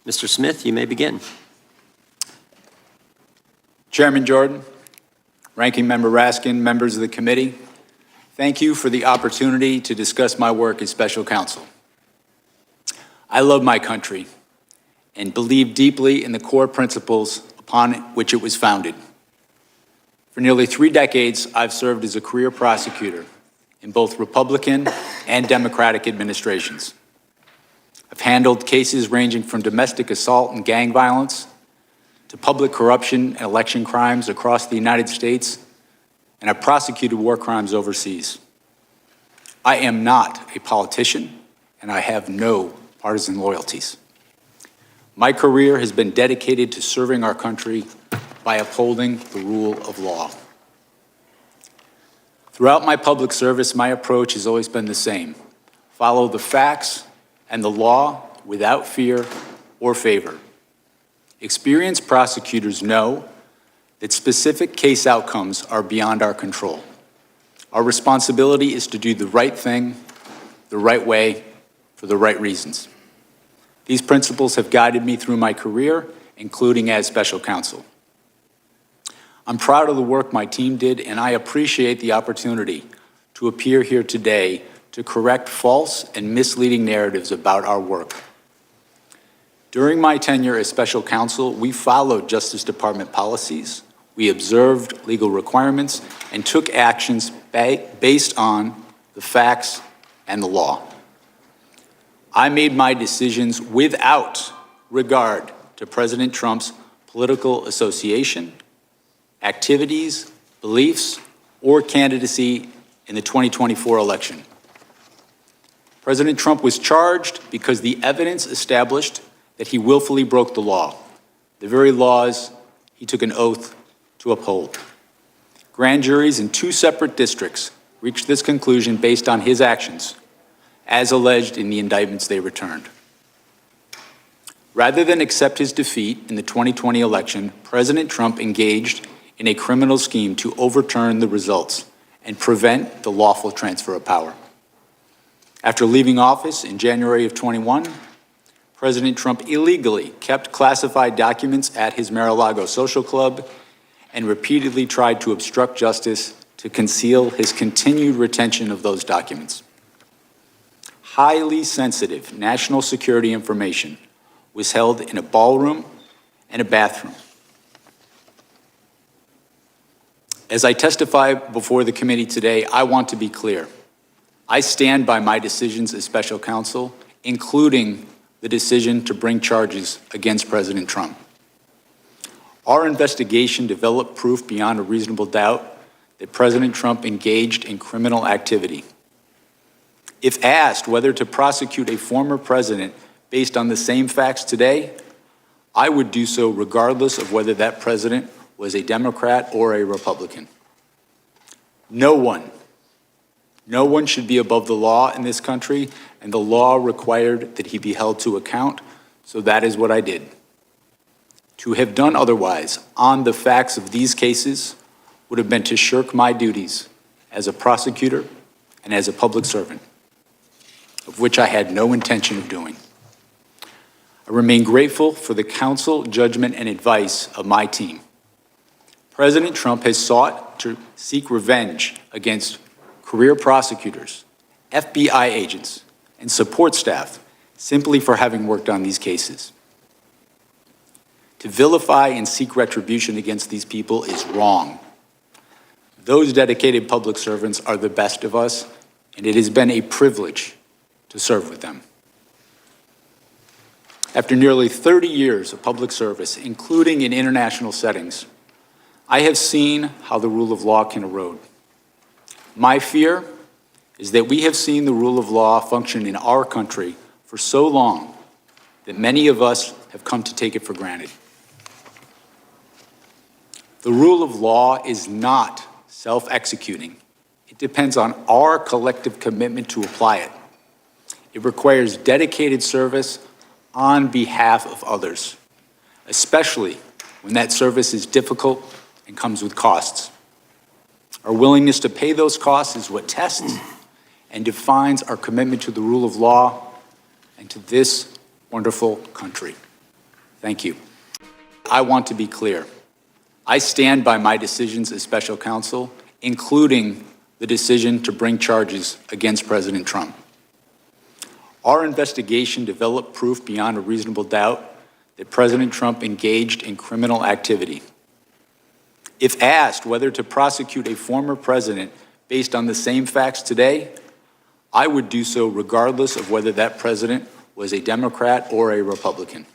Mr. Smith, you may begin. Chairman Jordan, Ranking Member Raskin, members of the committee, thank you for the opportunity to discuss my work as special counsel. I love my country and believe deeply in the core principles upon which it was founded. For nearly 3 decades, I've served as a career prosecutor in both Republican and Democratic administrations. I've handled cases ranging from domestic assault and gang violence to public corruption and election crimes across the United States, and I've prosecuted war crimes overseas. I am not a politician, and I have no partisan loyalties. My career has been dedicated to serving our country by upholding the rule of law. Throughout my public service, my approach has always been the same: follow the facts and the law without fear or favor. Experienced prosecutors know that specific case outcomes are beyond our control. Our responsibility is to do the right thing, the right way, for the right reasons. These principles have guided me through my career, including as special counsel. I'm proud of the work my team did, and I appreciate the opportunity to appear here today to correct false and misleading narratives about our work. During my tenure as special counsel, we followed Justice Department policies, we observed legal requirements, and took actions based on the facts and the law. I made my decisions without regard to President Trump's political association, activities, beliefs, or candidacy in the 2024 election. President Trump was charged because the evidence established that he willfully broke the law, the very laws he took an oath to uphold. Grand juries in 2 separate districts reached this conclusion based on his actions, as alleged in the indictments they returned. Rather than accept his defeat in the 2020 election, President Trump engaged in a criminal scheme to overturn the results and prevent the lawful transfer of power. After leaving office in January of 21, President Trump illegally kept classified documents at his Mar-a-Lago social club and repeatedly tried to obstruct justice to conceal his continued retention of those documents. Highly sensitive national security information was held in a ballroom and a bathroom. As I testify before the committee today, I want to be clear. I stand by my decisions as special counsel, including the decision to bring charges against President Trump. Our investigation developed proof beyond a reasonable doubt that President Trump engaged in criminal activity. If asked whether to prosecute a former president based on the same facts today, I would do so regardless of whether that president was a Democrat or a Republican. No one should be above the law in this country, and the law required that he be held to account, so that is what I did. To have done otherwise on the facts of these cases would have been to shirk my duties as a prosecutor and as a public servant, of which I had no intention of doing. I remain grateful for the counsel, judgment, and advice of my team. President Trump has sought to seek revenge against career prosecutors, FBI agents, and support staff simply for having worked on these cases. To vilify and seek retribution against these people is wrong. Those dedicated public servants are the best of us, and it has been a privilege to serve with them. After nearly 30 years of public service, including in international settings, I have seen how the rule of law can erode. My fear is that we have seen the rule of law function in our country for so long that many of us have come to take it for granted. The rule of law is not self-executing. It depends on our collective commitment to apply it. It requires dedicated service on behalf of others, especially when that service is difficult and comes with costs. Our willingness to pay those costs is what tests and defines our commitment to the rule of law and to this wonderful country. Thank you. I want to be clear. I stand by my decisions as special counsel, including the decision to bring charges against President Trump. Our investigation developed proof beyond a reasonable doubt that President Trump engaged in criminal activity. If asked whether to prosecute a former president based on the same facts today, I would do so regardless of whether that president was a Democrat or a Republican.